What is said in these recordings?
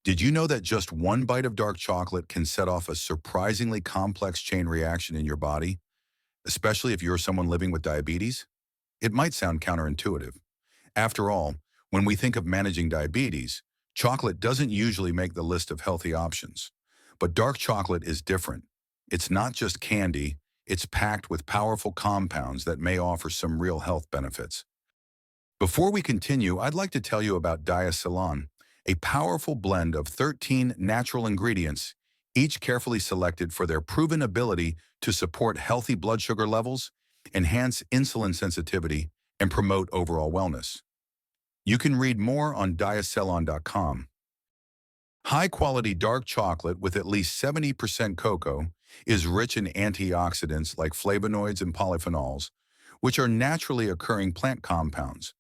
Did you know that just one bite of dark chocolate can set off a surprisingly complex chain reaction in your body, especially if you're someone living with diabetes? It might sound counterintuitive. After all, when we think of managing diabetes, chocolate doesn't usually make the list of healthy options. But dark chocolate is different. It's not just candy, it's packed with powerful compounds that may offer some real health benefits. Before we continue, I'd like to tell you about Diacylon, a powerful blend of 13 natural ingredients, each carefully selected for their proven ability to support healthy blood sugar levels, enhance insulin sensitivity, and promote overall wellness. You can read more on diacylon.com. High-quality dark chocolate with at least 70% cocoa is rich in antioxidants like flavonoids and polyphenols, which are naturally occurring plant compounds.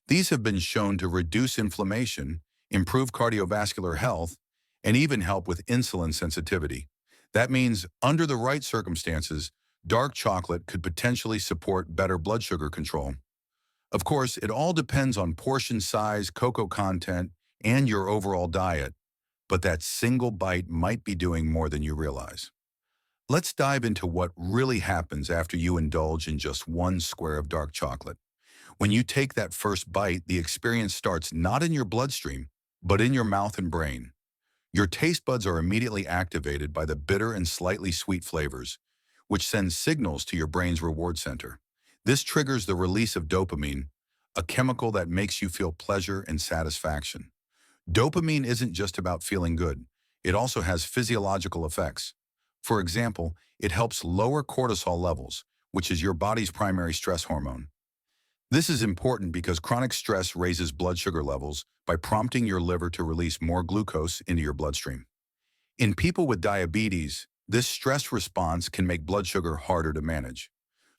These have been shown to reduce inflammation, improve cardiovascular health, and even help with insulin sensitivity. That means, under the right circumstances, dark chocolate could potentially support better blood sugar control. Of course, it all depends on portion size, cocoa content, and your overall diet, but that single bite might be doing more than you realize. Let's dive into what really happens after you indulge in just one square of dark chocolate. When you take that first bite, the experience starts not in your bloodstream, but in your mouth and brain. Your taste buds are immediately activated by the bitter and slightly sweet flavors, which sends signals to your brain's reward center. This triggers the release of dopamine, a chemical that makes you feel pleasure and satisfaction. Dopamine isn't just about feeling good. It also has physiological effects. For example, it helps lower cortisol levels, which is your body's primary stress hormone. This is important because chronic stress raises blood sugar levels by prompting your liver to release more glucose into your bloodstream. In people with diabetes, this stress response can make blood sugar harder to manage.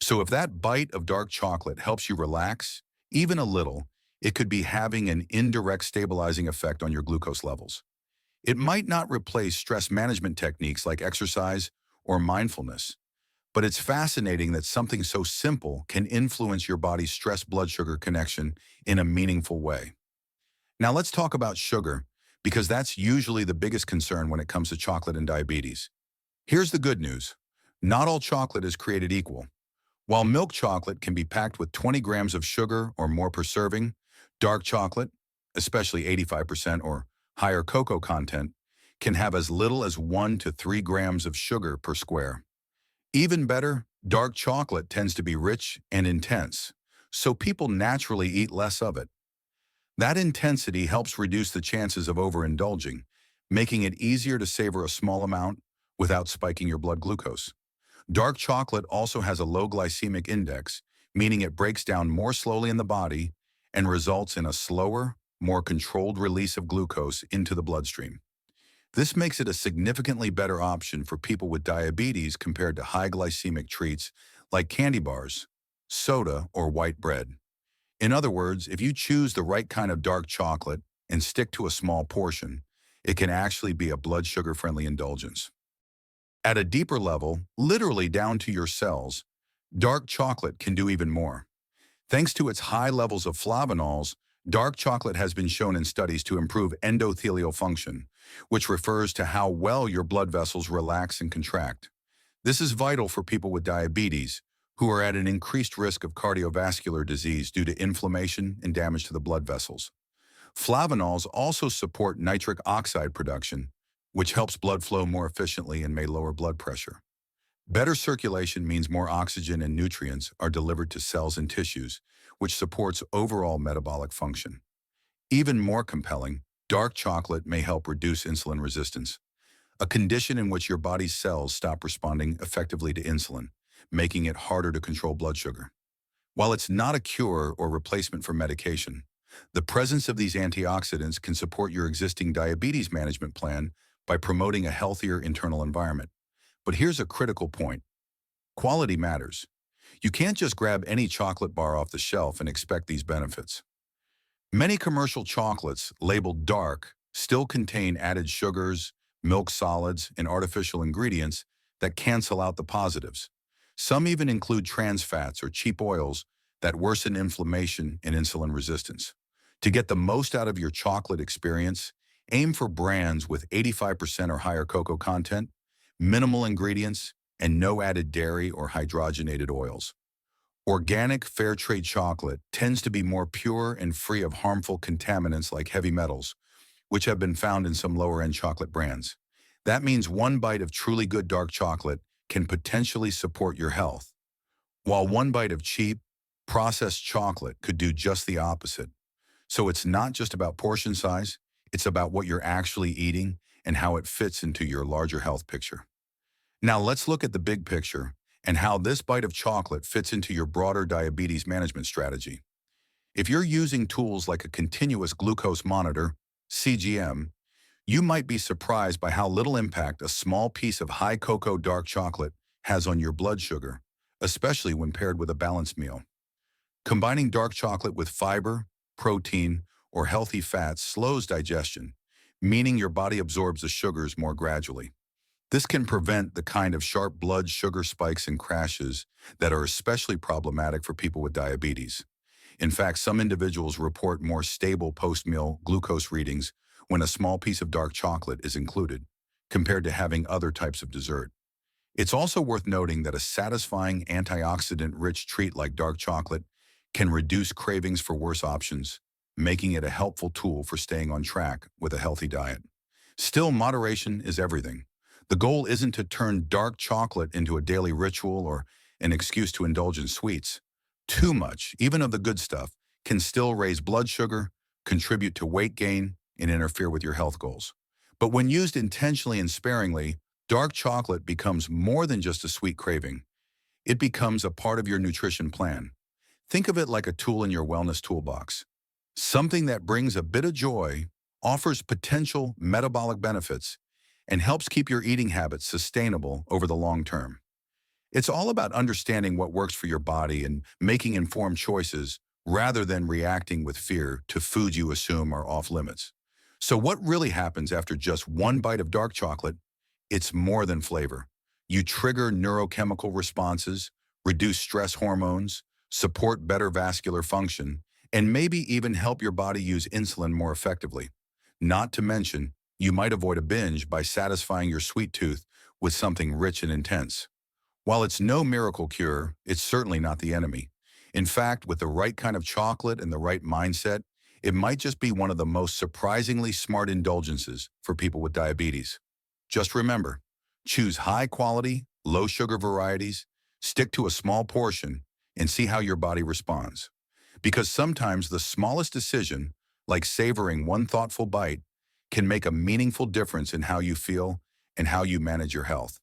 So if that bite of dark chocolate helps you relax, even a little, it could be having an indirect stabilizing effect on your glucose levels. It might not replace stress management techniques like exercise or mindfulness, but it's fascinating that something so simple can influence your body's stress-blood sugar connection in a meaningful way. Now let's talk about sugar, because that's usually the biggest concern when it comes to chocolate and diabetes. Here's the good news. Not all chocolate is created equal. While milk chocolate can be packed with 20 grams of sugar or more per serving, dark chocolate, especially 85% or higher cocoa content, can have as little as 1 to 3 grams of sugar per square. Even better, dark chocolate tends to be rich and intense, so people naturally eat less of it. That intensity helps reduce the chances of overindulging, making it easier to savor a small amount without spiking your blood glucose. Dark chocolate also has a low glycemic index, meaning it breaks down more slowly in the body and results in a slower, more controlled release of glucose into the bloodstream. This makes it a significantly better option for people with diabetes compared to high glycemic treats like candy bars, soda, or white bread. In other words, if you choose the right kind of dark chocolate and stick to a small portion, it can actually be a blood sugar-friendly indulgence. At a deeper level, literally down to your cells, dark chocolate can do even more. Thanks to its high levels of flavonols, dark chocolate has been shown in studies to improve endothelial function, which refers to how well your blood vessels relax and contract. This is vital for people with diabetes, who are at an increased risk of cardiovascular disease due to inflammation and damage to the blood vessels. Flavonols also support nitric oxide production, which helps blood flow more efficiently and may lower blood pressure. Better circulation means more oxygen and nutrients are delivered to cells and tissues, which supports overall metabolic function. Even more compelling, dark chocolate may help reduce insulin resistance, a condition in which your body's cells stop responding effectively to insulin, making it harder to control blood sugar. While it's not a cure or replacement for medication, the presence of these antioxidants can support your existing diabetes management plan by promoting a healthier internal environment. But here's a critical point. Quality matters. You can't just grab any chocolate bar off the shelf and expect these benefits. Many commercial chocolates, labeled dark, still contain added sugars, milk solids, and artificial ingredients that cancel out the positives. Some even include trans fats or cheap oils that worsen inflammation and insulin resistance. To get the most out of your chocolate experience, Aim for brands with 85% or higher cocoa content, minimal ingredients, and no added dairy or hydrogenated oils. Organic fair trade chocolate tends to be more pure and free of harmful contaminants like heavy metals, which have been found in some lower-end chocolate brands. That means one bite of truly good dark chocolate can potentially support your health, while one bite of cheap, processed chocolate could do just the opposite. So it's not just about portion size, it's about what you're actually eating and how it fits into your larger health picture. Now let's look at the big picture and how this bite of chocolate fits into your broader diabetes management strategy. If you're using tools like a continuous glucose monitor, CGM, you might be surprised by how little impact a small piece of high cocoa dark chocolate has on your blood sugar, especially when paired with a balanced meal. Combining dark chocolate with fiber, protein, or healthy fats slows digestion, meaning your body absorbs the sugars more gradually. This can prevent the kind of sharp blood sugar spikes and crashes that are especially problematic for people with diabetes. In fact, some individuals report more stable post-meal glucose readings when a small piece of dark chocolate is included, compared to having other types of dessert. It's also worth noting that a satisfying antioxidant-rich treat like dark chocolate can reduce cravings for worse options, making it a helpful tool for staying on track with a healthy diet. Still, moderation is everything. The goal isn't to turn dark chocolate into a daily ritual or an excuse to indulge in sweets. Too much, even of the good stuff, can still raise blood sugar, contribute to weight gain, and interfere with your health goals. But when used intentionally and sparingly, dark chocolate becomes more than just a sweet craving. It becomes a part of your nutrition plan. Think of it like a tool in your wellness toolbox. Something that brings a bit of joy, offers potential metabolic benefits, and helps keep your eating habits sustainable over the long term. It's all about understanding what works for your body and making informed choices rather than reacting with fear to foods you assume are off limits. So what really happens after just one bite of dark chocolate? It's more than flavor. You trigger neurochemical responses, reduce stress hormones, support better vascular function, and maybe even help your body use insulin more effectively. Not to mention, you might avoid a binge by satisfying your sweet tooth with something rich and intense. While it's no miracle cure, it's certainly not the enemy. In fact, with the right kind of chocolate and the right mindset, it might just be one of the most surprisingly smart indulgences for people with diabetes. Just remember, choose high-quality, low-sugar varieties, stick to a small portion, and see how your body responds. Because sometimes the smallest decision, like savoring one thoughtful bite, can make a meaningful difference in how you feel and how you manage your health.